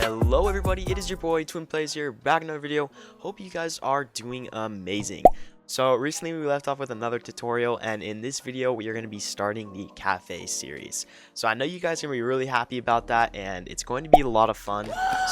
Hello everybody, it is your boy Twin Plays here, back in another video. Hope you guys are doing amazing. So recently we left off with another tutorial, and in this video we are going to be starting the cafe series. So I know you guys are going to be really happy about that, and it's going to be a lot of fun.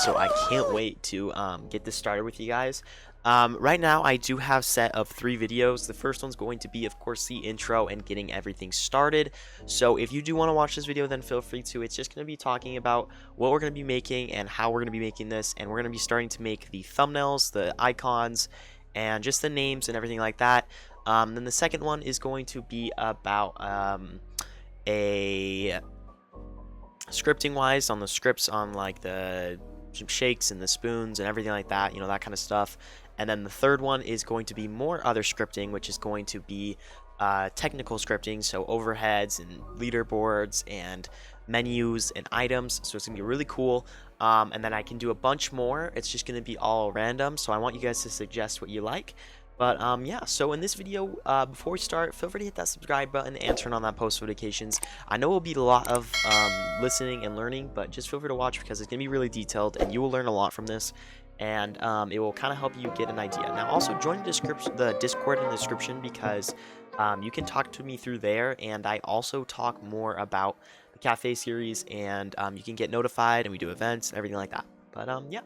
So I can't wait to get this started with you guys. Right now I do have set of 3 videos. The first one's going to be, of course, the intro and getting everything started. So if you do want to watch this video, then feel free to. It's just going to be talking about what we're going to be making and how we're going to be making this, and we're going to be starting to make the thumbnails, the icons, and just the names and everything like that. Then the second one is going to be about a scripting wise on the scripts on like the shakes and the spoons and everything like that, you know, that kind of stuff. And then the third one is going to be more other scripting, which is going to be technical scripting, so overheads and leaderboards and menus and items. So it's gonna be really cool. And then I can do a bunch more. It's just gonna be all random, so I want you guys to suggest what you like. But yeah, so in this video, before we start, feel free to hit that subscribe button and turn on that post notifications. I know it will be a lot of listening and learning, but just feel free to watch because it's gonna be really detailed and you will learn a lot from this. And it will kind of help you get an idea. Now also join the Discord in the description, because you can talk to me through there, and I also talk more about the cafe series, and you can get notified, and we do events and everything like that. But yeah,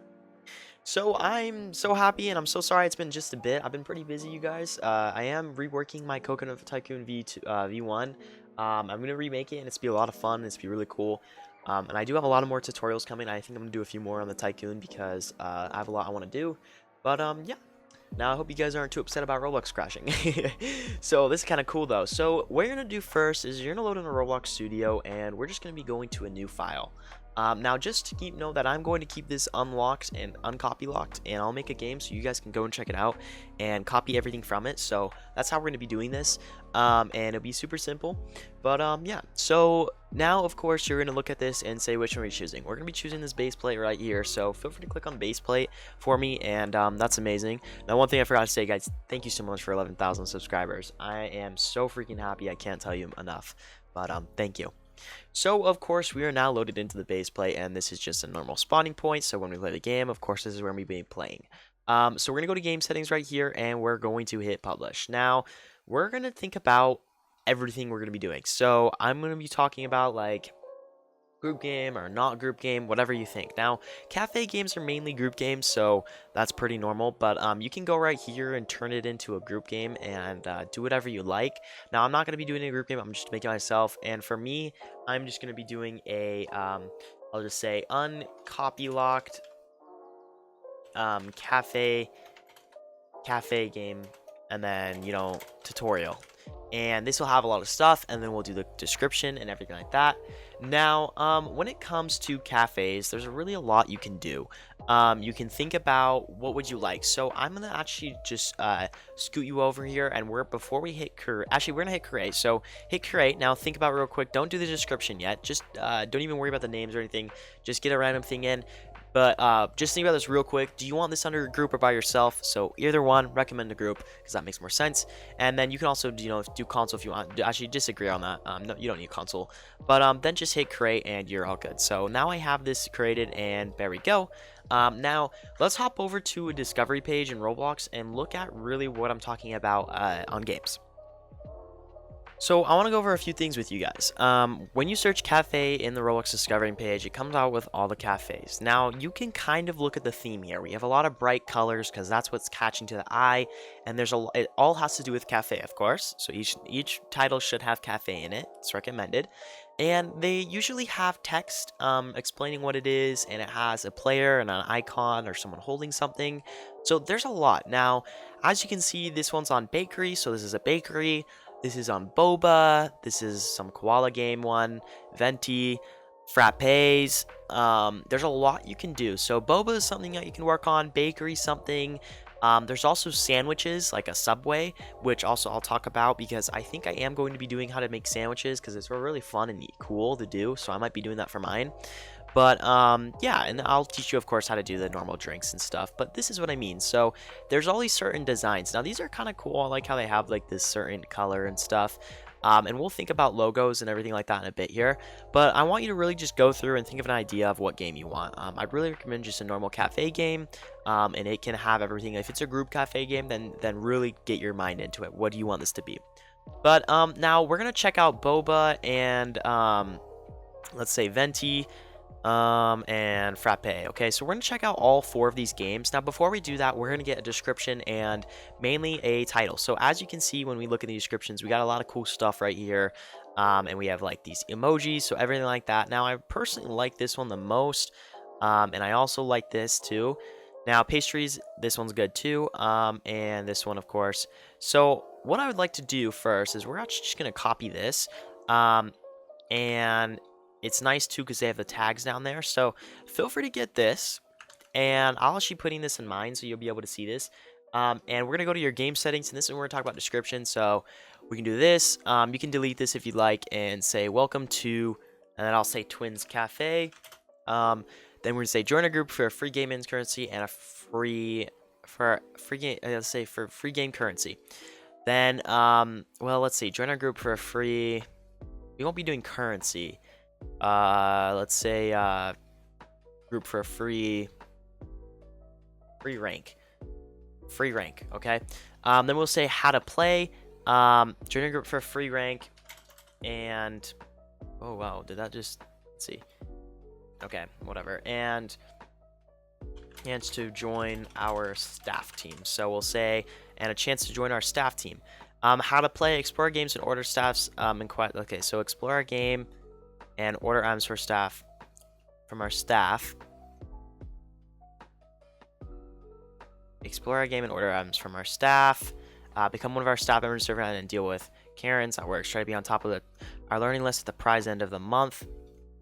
so I'm so happy, and I'm so sorry it's been just a bit. I've been pretty busy, you guys. I am reworking my Coconut Tycoon V1. I'm gonna remake it, and it's be a lot of fun, and it's be really cool. And I do have a lot of more tutorials coming. I think I'm going to do a few more on the Tycoon because I have a lot I want to do. But yeah. Now I hope you guys aren't too upset about Roblox crashing. So this is kind of cool though. So what you're going to do first is you're going to load in a Roblox studio, and we're just going to be going to a new file. Now just to know that I'm going to keep this unlocked and uncopy locked, and I'll make a game so you guys can go and check it out and copy everything from it. So that's how we're going to be doing this, and it'll be super simple. But yeah, so now of course you're going to look at this and say which one we're choosing. We're going to be choosing this base plate right here, so feel free to click on base plate for me, and that's amazing. Now one thing I forgot to say, guys, thank you so much for 11,000 subscribers. I am so freaking happy, I can't tell you enough. But thank you. So of course we are now loaded into the base plate, and this is just a normal spawning point. So when we play the game, of course this is where we'll be playing. So we're gonna go to game settings right here, and we're going to hit publish. Now we're gonna think about everything we're gonna be doing. So I'm gonna be talking about like group game or not group game, whatever you think. Now cafe games are mainly group games, so that's pretty normal, but you can go right here and turn it into a group game and do whatever you like. Now I'm not going to be doing a group game, I'm just making it myself, and for me I'm just going to be doing a I'll just say uncopy locked cafe game, and then, you know, tutorial. And this will have a lot of stuff, and then we'll do the description and everything like that. Now when it comes to cafes, there's really a lot you can do. You can think about what would you like. So I'm gonna actually just scoot you over here, and before we hit create, actually we're gonna hit create. So hit create. Now think about it real quick, don't do the description yet, just don't even worry about the names or anything, just get a random thing in. But just think about this real quick. Do you want this under a group or by yourself? So either one, recommend a group because that makes more sense. And then you can also, you know, do console if you want. Actually, disagree on that. No, you don't need console. But then just hit create, and you're all good. So now I have this created, and there we go. Now let's hop over to a discovery page in Roblox and look at really what I'm talking about on games. So I want to go over a few things with you guys. When you search cafe in the Roblox discovering page, it comes out with all the cafes. Now you can kind of look at the theme here. We have a lot of bright colors because that's what's catching to the eye, and it all has to do with cafe, of course. So each title should have cafe in it. It's recommended, and they usually have text explaining what it is, and it has a player and an icon or someone holding something. So there's a lot. Now, as you can see, this one's on bakery, so this is a bakery. This is on boba. This is some koala game one. Venti, frappes. There's a lot you can do. So boba is something that you can work on. Bakery something. There's also sandwiches, like a Subway, which also I'll talk about because I think I am going to be doing how to make sandwiches because it's really fun and cool to do. So I might be doing that for mine. But yeah, and I'll teach you, of course, how to do the normal drinks and stuff. But this is what I mean. So there's all these certain designs. Now these are kind of cool. I like how they have like this certain color and stuff. And we'll think about logos and everything like that in a bit here. But I want you to really just go through and think of an idea of what game you want. I'd really recommend just a normal cafe game, and it can have everything. If it's a group cafe game, then really get your mind into it. What do you want this to be? But now we're gonna check out Boba and let's say Venti, and Frappe. Okay, so we're gonna check out all 4 of these games. Now, before we do that, we're gonna get a description and mainly a title. So as you can see, when we look at the descriptions, we got a lot of cool stuff right here, and we have like these emojis, so everything like that. Now, I personally like this one the most, and I also like this too. Now, pastries, this one's good too, and this one, of course. So what I would like to do first is we're actually just gonna copy this, and it's nice too because they have the tags down there. So feel free to get this, and I'll actually putting this in mine so you'll be able to see this. And we're gonna go to your game settings, and this is where we're gonna talk about description. So we can do this. You can delete this if you'd like, and say welcome to, and then I'll say Twins Cafe. Then we're gonna say join a group for a free game in currency and a free game. Let's say for free game currency. Then well, let's see, join our group for a free. We won't be doing currency. Let's say group for a free rank. Okay. Then we'll say how to play. Join a group for a free rank, and oh wow, did that just, let's see. Okay, whatever. And chance to join our staff team. So we'll say, and a chance to join our staff team. How to play, explore games and order staffs. Okay, so explore our game and order items for staff from our staff. Explore our game and order items from our staff. Become one of our staff members, serve and deal with Karens at work. Try to be on top of our learning list at the prize end of the month.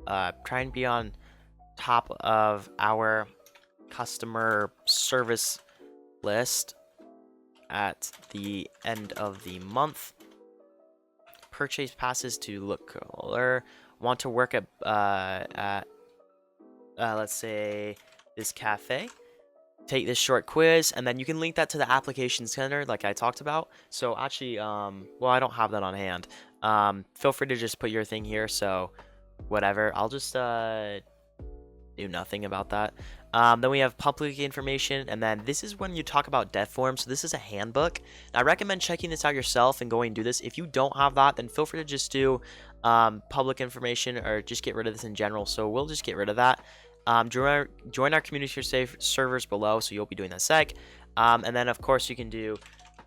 Try and be on top of our customer service list at the end of the month. Purchase passes to look cooler. Want to work at let's say this cafe. Take this short quiz, and then you can link that to the application center like I talked about. So actually, well, I don't have that on hand. Feel free to just put your thing here, so whatever. I'll just do nothing about that. Then we have public information, and then this is when you talk about dev forms. So this is a handbook. I recommend checking this out yourself and going and do this. If you don't have that, then feel free to just do public information, or just get rid of this in general. So we'll just get rid of that. Join our community servers below, so you'll be doing that sec. And then of course you can do,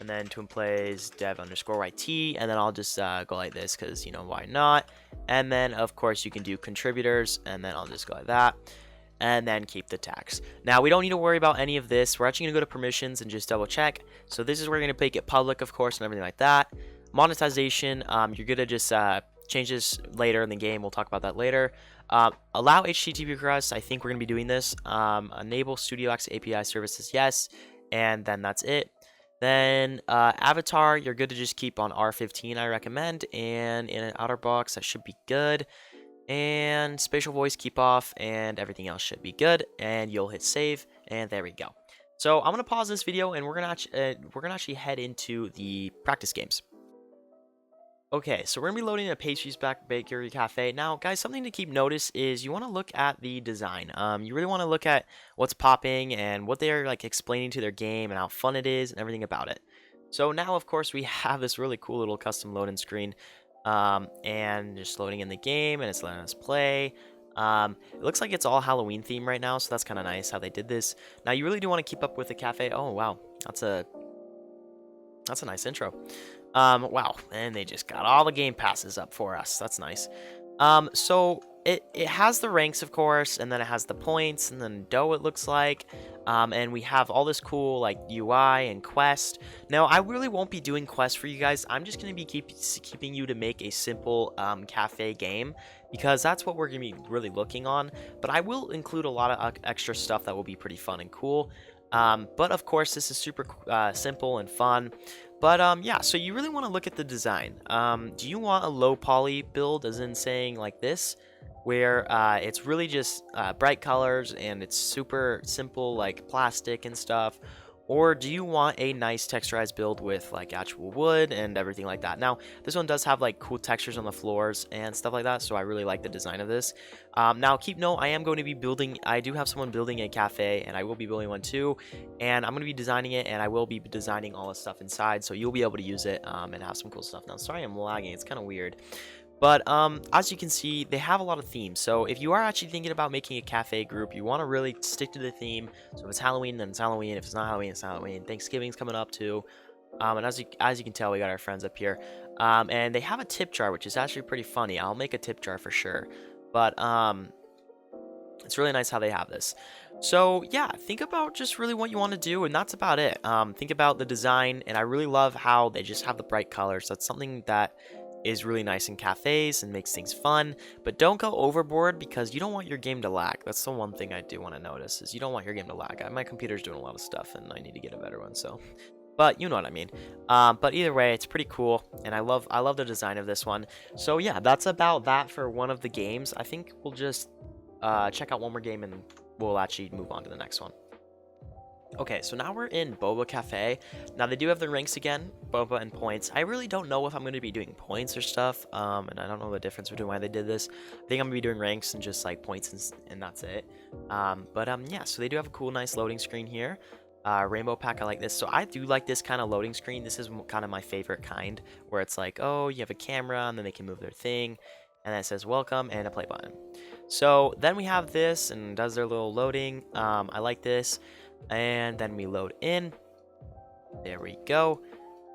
and then to plays dev_YT, and then I'll just go like this because, you know, why not? And then of course you can do contributors, and then I'll just go like that, and then keep the tags. Now we don't need to worry about any of this. We're actually gonna go to permissions and just double check. So this is where you're gonna make it public, of course, and everything like that. Monetization, you're gonna just change this later in the game. We'll talk about that later. Allow HTTP requests. I think we're going to be doing this. Enable Studio X API services, yes. And then that's it. Then avatar, you're good to just keep on R15, I recommend. And in an outer box, that should be good. And spatial voice, keep off. And everything else should be good. And you'll hit save. And there we go. So I'm going to pause this video, and we're going to actually head into the practice games. Okay, so we're going to be loading a Pastries Bakery Cafe. Now, guys, something to keep notice is you want to look at the design. You really want to look at what's popping and what they're like explaining to their game and how fun it is and everything about it. So now, of course, we have this really cool little custom loading screen, and just loading in the game, and it's letting us play. It looks like it's all Halloween theme right now, so that's kind of nice how they did this. Now, you really do want to keep up with the cafe. Oh, wow, that's a nice intro. Wow, and they just got all the game passes up for us. That's nice. So it has the ranks, of course, and then it has the points, and then dough, it looks like. And we have all this cool like UI and quest. Now, I really won't be doing quests for you guys. I'm just gonna be keeping you to make a simple cafe game, because that's what we're gonna be really looking on. But I will include a lot of extra stuff that will be pretty fun and cool. But of course, this is super simple and fun. But yeah, so you really want to look at the design. Do you want a low poly build, as in saying like this, where it's really just bright colors and it's super simple like plastic and stuff? Or do you want a nice texturized build with like actual wood and everything like that? Now, this one does have like cool textures on the floors and stuff like that, so I really like the design of this. Now, keep note, I am going to be building, I do have someone building a cafe, and I will be building one too, and I'm going to be designing it, and I will be designing all the stuff inside, so you'll be able to use it and have some cool stuff. Now, sorry I'm lagging, it's kind of weird. But as you can see, they have a lot of themes. So if you are actually thinking about making a cafe group, you want to really stick to the theme. So if it's Halloween, then it's Halloween. If it's not Halloween, it's Halloween. Thanksgiving's coming up too. And as you can tell, we got our friends up here. And they have a tip jar, which is actually pretty funny. I'll make a tip jar for sure. But it's really nice how they have this. So yeah, think about just really what you want to do, and that's about it. Think about the design, and I really love how they just have the bright colors. That's something that is really nice in cafes and makes things fun, but don't go overboard because you don't want your game to lag. That's the one thing I do want to notice, is you don't want your game to lag. My computer's doing a lot of stuff and I need to get a better one, so, but you know what I mean. But either way, it's pretty cool, and I love the design of this one. So yeah, that's about that for one of the games. I think we'll just check out one more game and we'll actually move on to the next one. Okay, so now we're in Boba Cafe. Now they do have the ranks again, Boba and points. I really don't know if I'm going to be doing points or stuff, and I don't know the difference between why they did this. I think I'm going to be doing ranks and just like points and that's it. Yeah, so they do have a cool, nice loading screen here. Rainbow pack, I like this. So I do like this kind of loading screen. This is kind of my favorite kind, where it's like, oh, you have a camera, and then they can move their thing, and then it says welcome and a play button. So then we have this, and does their little loading. I like this. And then we load in. There we go.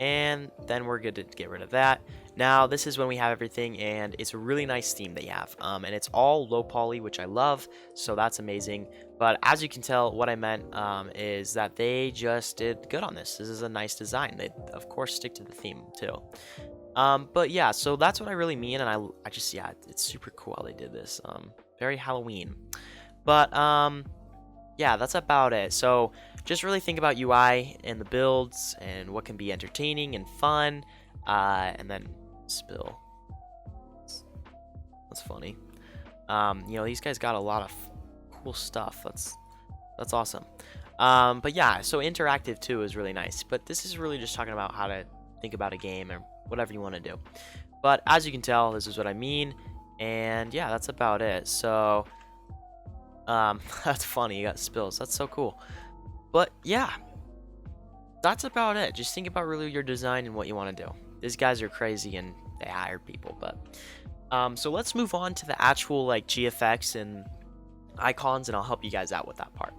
And then we're good to get rid of that. Now this is when we have everything, and it's a really nice theme they have, and it's all low poly, which I love, so that's amazing. But as you can tell, what I meant is that they just did good on this. This is a nice design. They of course stick to the theme too. But yeah, so that's what I really mean, and I just, yeah, it's super cool how they did this. Very Halloween. But yeah, that's about it. So just really think about UI and the builds and what can be entertaining and fun. And then spill. That's funny. You know, these guys got a lot of cool stuff. That's awesome. But yeah, so interactive too is really nice. But this is really just talking about how to think about a game or whatever you want to do. But as you can tell, this is what I mean. And yeah, that's about it. So that's funny, you got spills. That's so cool. But yeah, that's about it. Just think about really your design and what you want to do. These guys are crazy and they hired people, but so let's move on to the actual like GFX and icons, and I'll help you guys out with that part.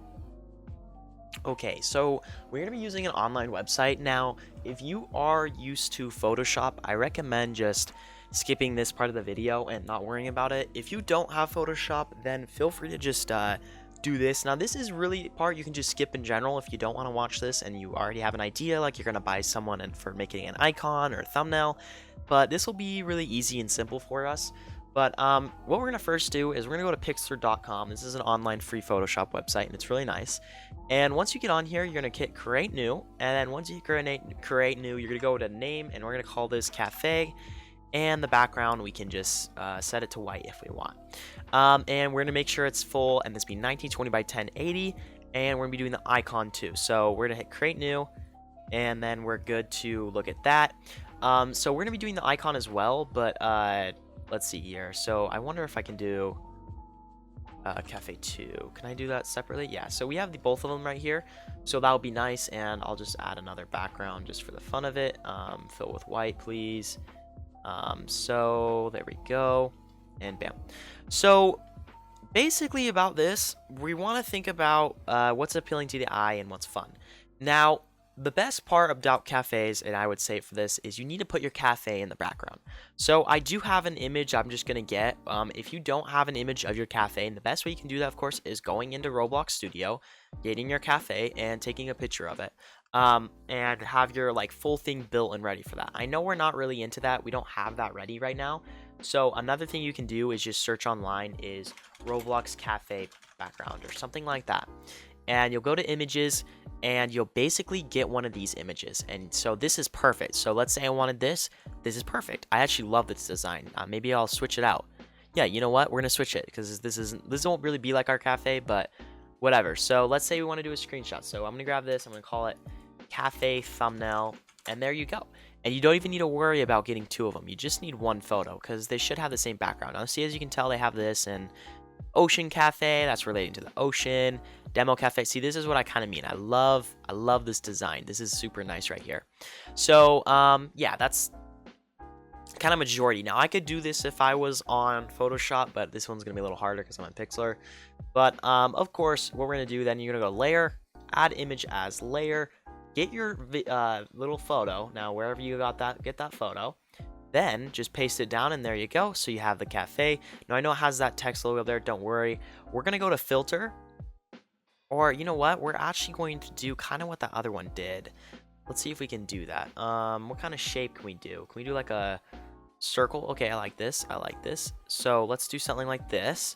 Okay, so we're going to be using an online website. Now, if you are used to Photoshop, I recommend just skipping this part of the video and not worrying about it. If you don't have Photoshop, then feel free to just do this. Now, this is really part you can just skip in general if you don't want to watch this and you already have an idea, like you're going to buy someone and for making an icon or a thumbnail. But this will be really easy and simple for us. But what we're going to first do is we're going to go to Pixlr.com. This is an online free Photoshop website, and it's really nice. And once you get on here, you're going to hit Create New. And then once you create New, you're going to go to Name, and we're going to call this Cafe. And the background, we can just set it to white if we want. And we're going to make sure it's full, and this be 1920 by 1080. And we're going to be doing the icon too. So we're going to hit Create New, and then we're good to look at that. So we're going to be doing the icon as well, but let's see here. So I wonder if I can do Cafe 2. Can I do that separately? Yeah, so we have both of them right here. So that would be nice, and I'll just add another background just for the fun of it. Fill with white, please. So there we go, and bam. So basically about this, we want to think about what's appealing to the eye and what's fun. Now, the best part about cafes, and I would say for this, is you need to put your cafe in the background. So I do have an image I'm just going to get. If you don't have an image of your cafe, and the best way you can do that, of course, is going into Roblox Studio, getting your cafe, and taking a picture of it. And have your like full thing built and ready for that. I know we're not really into that. We don't have that ready right now. So another thing you can do is just search online is Roblox cafe background or something like that. And you'll go to images, and you'll basically get one of these images. And so this is perfect. So let's say I wanted this. This is perfect. I actually love this design. Maybe I'll switch it out. Yeah, you know what? We're going to switch it because this won't really be like our cafe, but whatever. So let's say we want to do a screenshot. So I'm going to grab this. I'm going to call it cafe thumbnail. And there you go. And you don't even need to worry about getting 2 of them. You just need 1 photo because they should have the same background. Now, see, as you can tell, they have this and Ocean Cafe. That's relating to the ocean. Demo Cafe. See, this is what I kind of mean. I love this design. This is super nice right here. So, yeah, that's kind of majority. Now, I could do this if I was on Photoshop, but this one's going to be a little harder because I'm on Pixlr. But, of course, what we're going to do then, you're going to go Layer, Add Image as Layer, get your little photo. Now, wherever you got that, get that photo. Then, just paste it down, and there you go. So, you have the cafe. Now, I know it has that text logo up there. Don't worry. We're going to go to Filter. Or, you know what? We're actually going to do kind of what the other one did. Let's see if we can do that. What kind of shape can we do? Can we do like a circle? Okay, I like this. I like this. So let's do something like this.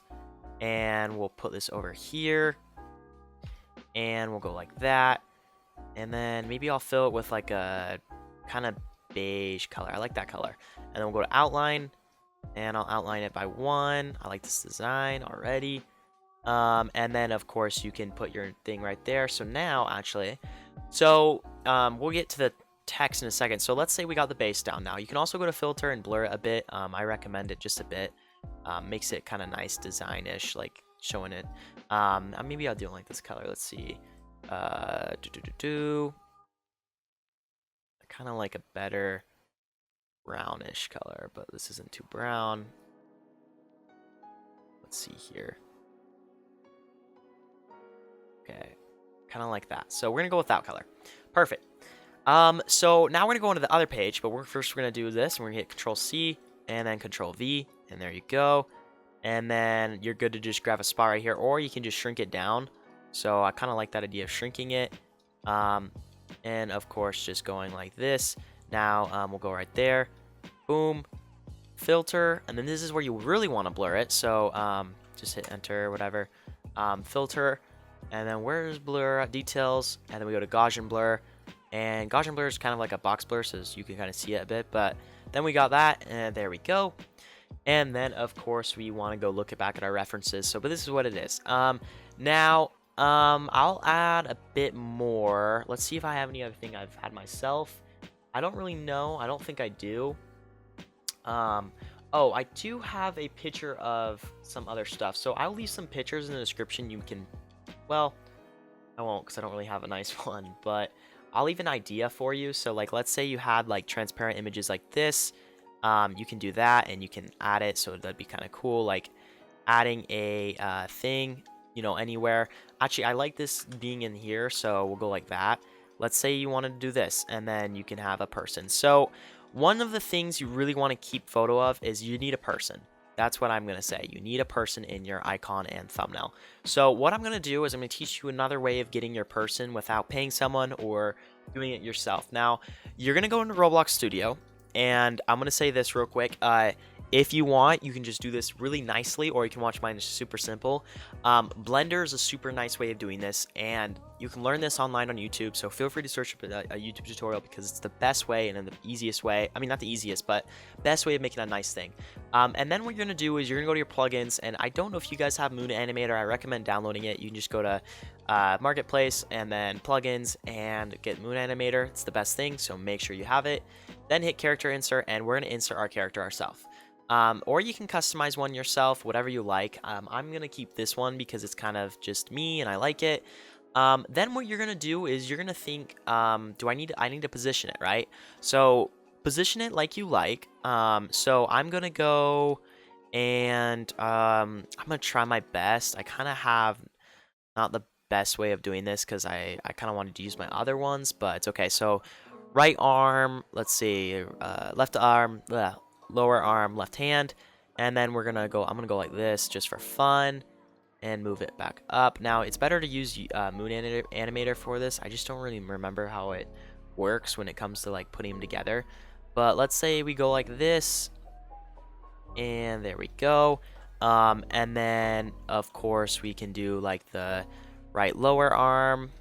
And we'll put this over here. And we'll go like that. And then maybe I'll fill it with like a kind of beige color. I like that color. And then we'll go to outline. And I'll outline it by 1. I like this design already. And then of course you can put your thing right there. So now actually, we'll get to the text in a second. So let's say we got the base down now. You can also go to filter and blur it a bit. I recommend it just a bit. Makes it kind of nice design-ish, like showing it. Maybe I'll do it like this color. Let's see. Kind of like a better brownish color, but this isn't too brown. Let's see here. Okay, kind of like that. So we're gonna go with that color. Perfect. So now we're gonna go into the other page, but we're gonna do this. And we're gonna hit Control C and then Control V, and there you go. And then you're good to just grab a spot right here, or you can just shrink it down. So I kind of like that idea of shrinking it. And of course, just going like this. Now we'll go right there. Boom. Filter, and then this is where you really want to blur it. So just hit Enter, whatever. Filter. And then where's blur? Details. And then we go to Gaussian blur. And Gaussian blur is kind of like a box blur, so you can kind of see it a bit. But then we got that, and there we go. And then, of course, we want to go look back at our references. So, but this is what it is. Now, I'll add a bit more. Let's see if I have any other thing I've had myself. I don't really know. I don't think I do. Oh, I do have a picture of some other stuff. So I'll leave some pictures in the description. You can... Well, I won't because I don't really have a nice one, but I'll leave an idea for you. So like, let's say you had like transparent images like this. You can do that and you can add it. So that'd be kind of cool. Like adding a thing, you know, anywhere. Actually, I like this being in here. So we'll go like that. Let's say you wanted to do this and then you can have a person. So one of the things you really want to keep photo of is you need a person. That's what I'm going to say. You need a person in your icon and thumbnail. So what I'm going to do is I'm going to teach you another way of getting your person without paying someone or doing it yourself. Now, you're going to go into Roblox Studio, and I'm going to say this real quick. If you want, you can just do this really nicely, or you can watch mine. It's super simple. Blender is a super nice way of doing this, and you can learn this online on YouTube. So feel free to search up a YouTube tutorial because it's the best way and the easiest way. I mean, not the easiest, but best way of making a nice thing. And then what you're going to do is you're going to go to your plugins, and I don't know if you guys have Moon Animator. I recommend downloading it. You can just go to Marketplace and then plugins and get Moon Animator. It's the best thing, so make sure you have it. Then hit character insert, and we're going to insert our character ourselves. Or you can customize one yourself, whatever you like. I'm going to keep this one because it's kind of just me and I like it. Then what you're going to do is you're going to think, I need to position it, right? So position it like you like. So I'm going to go and I'm going to try my best. I kind of have not the best way of doing this because I kind of wanted to use my other ones, but it's okay. So right arm, let's see, left arm, lower arm, left hand, and then I'm gonna go like this just for fun and move it back up. Now it's better to use Moon Animator for this. I just don't really remember how it works when it comes to like putting them together, but let's say we go like this, and there we go. And then of course we can do like the right lower arm,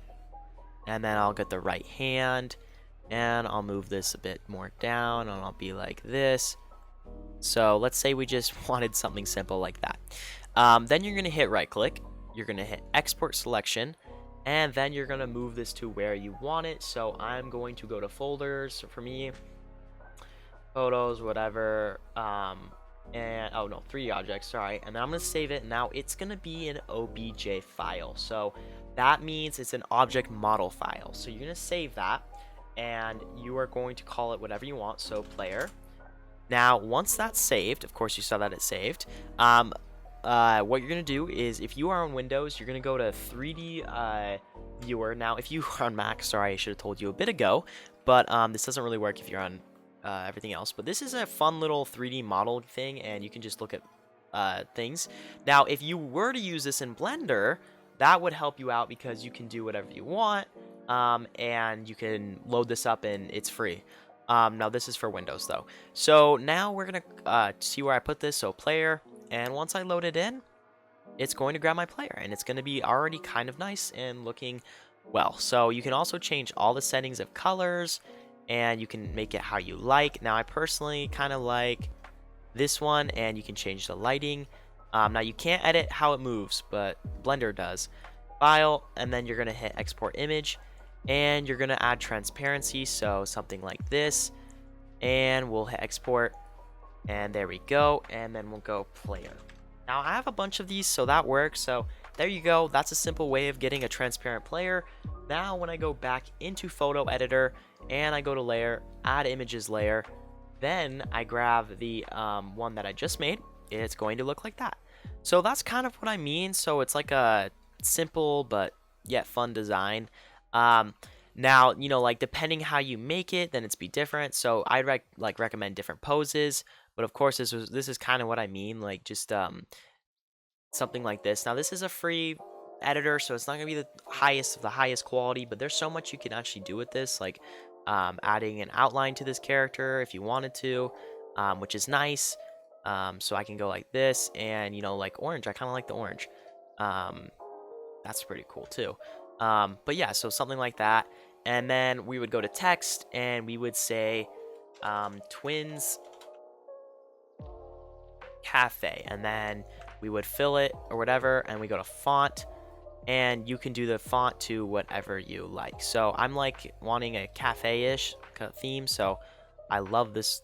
and then I'll get the right hand, and I'll move this a bit more down, and I'll be like this. So let's say we just wanted something simple like that. Then you're going to hit right click, you're going to hit export selection, and then you're going to move this to where you want it. So I'm going to go to folders for me, photos, whatever, and oh no, 3D objects, sorry, and then I'm going to save it. Now it's going to be an obj file, so that means it's an object model file. So you're going to save that, and you are going to call it whatever you want, so player. Now once that's saved, of course you saw that it saved, what you're going to do is, if you are on Windows, you're going to go to 3D viewer. Now if you are on Mac, sorry, I should have told you a bit ago, but this doesn't really work if you're on everything else. But this is a fun little 3D model thing, and you can just look at things. Now if you were to use this in Blender, that would help you out because you can do whatever you want, and you can load this up and it's free. Now this is for Windows though. So now we're gonna see where I put this. So player, and once I load it in, it's going to grab my player, and it's going to be already kind of nice and looking well. So you can also change all the settings of colors, and you can make it how you like. Now I personally kind of like this one, and you can change the lighting. Now you can't edit how it moves, but Blender does. File, and then you're going to hit export image, and you're going to add transparency, so something like this, and we'll hit export, and there we go, and then we'll go player. Now I have a bunch of these, so that works. So there you go. That's a simple way of getting a transparent player. Now when I go back into photo editor and I go to layer, add images layer, then I grab the one that I just made, it's going to look like that. So that's kind of what I mean. So it's like a simple but yet fun design. Now, you know, like depending how you make it, then it's be different. So I'd recommend different poses. But of course, this is kind of what I mean, like just something like this. Now this is a free editor, so it's not gonna be the highest of the highest quality, but there's so much you can actually do with this, like adding an outline to this character if you wanted to, which is nice. So I can go like this, and you know, like orange. I kind of like the orange. That's pretty cool too. But yeah, so something like that, and then we would go to text, and we would say twins cafe, and then we would fill it or whatever, and we go to font, and you can do the font to whatever you like. So I'm like wanting a cafe-ish theme, so I love this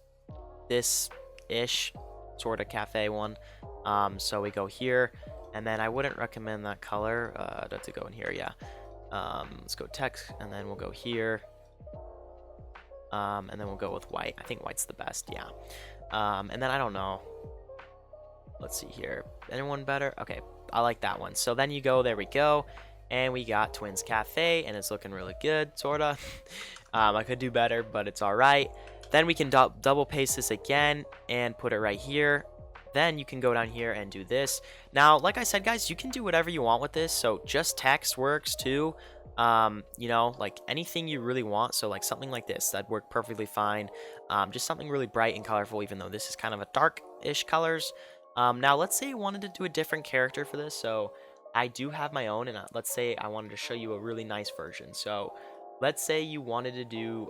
ish sort of cafe one. So we go here, and then I wouldn't recommend that color. To go in here, yeah. Let's go text, and then we'll go here, and then we'll go with white. I think white's the best, yeah. And then I don't know. Let's see here. Anyone better? Okay, I like that one. So then you go, there we go, and we got Twins Cafe, and it's looking really good, sorta. I could do better, but it's all right. Then we can double paste this again and put it right here. Then you can go down here and do this. Now, like I said, guys, you can do whatever you want with this. So just text works too. You know, like anything you really want. So like something like this, that'd work perfectly fine. Just something really bright and colorful, even though this is kind of a dark-ish colors. Now, let's say you wanted to do a different character for this. So I do have my own, and let's say I wanted to show you a really nice version. So let's say you wanted to do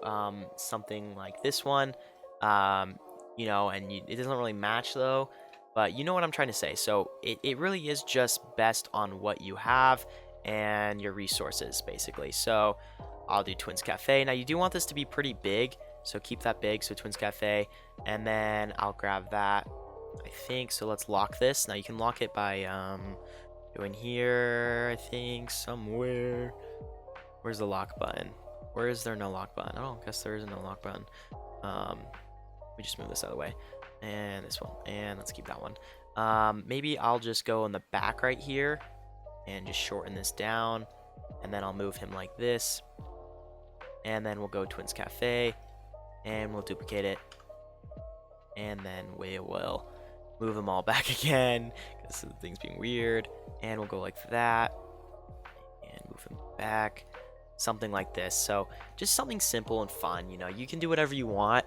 something like this one, you know, and it doesn't really match though, but you know what I'm trying to say. So it really is just best on what you have and your resources, basically. So I'll do Twins Cafe. Now, you do want this to be pretty big, so keep that big, so Twins Cafe, and then I'll grab that, I think. So let's lock this. Now you can lock it by going here, I think, somewhere. Where's the lock button? Where is there no lock button? I don't guess there is no lock button. We just move this out of the way, and this one, and let's keep that one. Maybe I'll just go in the back right here and just shorten this down, and then I'll move him like this, and then we'll go Twins Cafe, and we'll duplicate it, and then we will move them all back again because the thing's being weird, and we'll go like that and move him back, something like this. So just something simple and fun, you know. You can do whatever you want.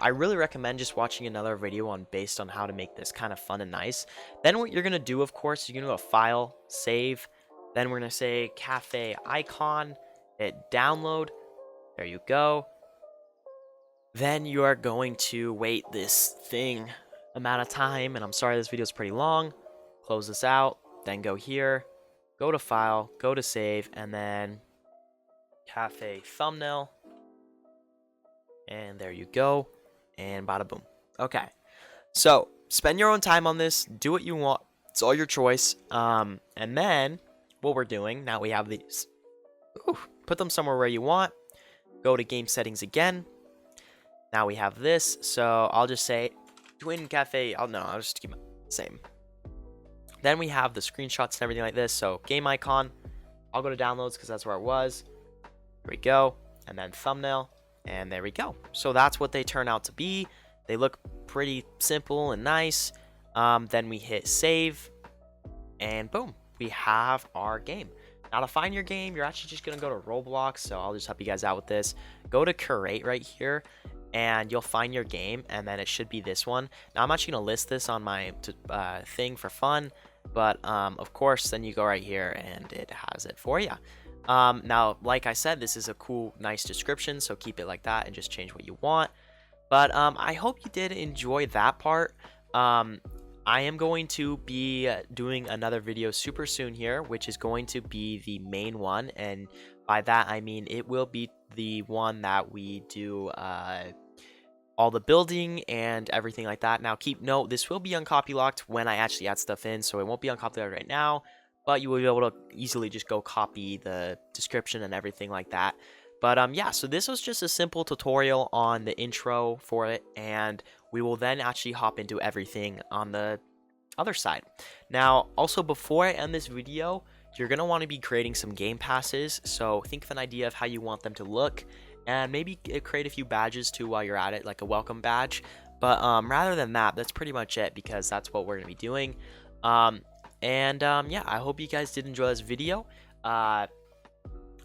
I really recommend just watching another video based on how to make this kind of fun and nice. Then what you're gonna do, of course, you're gonna go file, save, then we're gonna say cafe icon, hit download, there you go. Then you are going to wait this thing amount of time, and I'm sorry this video is pretty long. Close this out, then go here, go to file, go to save, and then cafe thumbnail. And there you go. And bada boom. Okay. So spend your own time on this. Do what you want. It's all your choice. And then what we're doing now, we have these. Ooh, put them somewhere where you want. Go to game settings again. Now we have this. So I'll just say Twin Cafe. I'll just keep it the same. Then we have the screenshots and everything like this. So game icon. I'll go to downloads because that's where it was. Here we go. And then thumbnail. And there we go. So that's what they turn out to be. They look pretty simple and nice. Then we hit save. And boom. We have our game. Now to find your game, you're actually just going to go to Roblox. So I'll just help you guys out with this. Go to create right here. And you'll find your game. And then it should be this one. Now I'm actually going to list this on my thing for fun. But of course, then you go right here and it has it for you. Now, like I said, this is a cool, nice description, so keep it like that and just change what you want. But I hope you did enjoy that part. I am going to be doing another video super soon here, which is going to be the main one. And by that, I mean it will be the one that we do all the building and everything like that. Now, keep note, this will be uncopy locked when I actually add stuff in, so it won't be uncopy locked right now. But you will be able to easily just go copy the description and everything like that. But yeah, so this was just a simple tutorial on the intro for it, and we will then actually hop into everything on the other side. Now, also before I end this video, you're going to want to be creating some game passes, so think of an idea of how you want them to look, and maybe create a few badges too while you're at it, like a welcome badge. But rather than that, that's pretty much it, because that's what we're going to be doing. Yeah, I hope you guys did enjoy this video.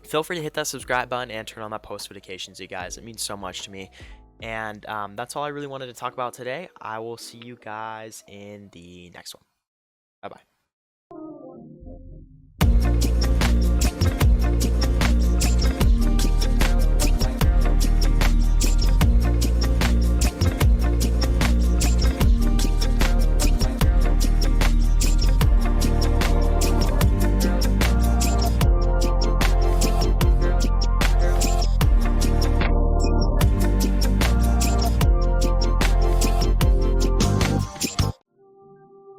Feel free to hit that subscribe button and turn on that post notifications, you guys. It means so much to me. And that's all I really wanted to talk about today. I will see you guys in the next one. Bye-bye.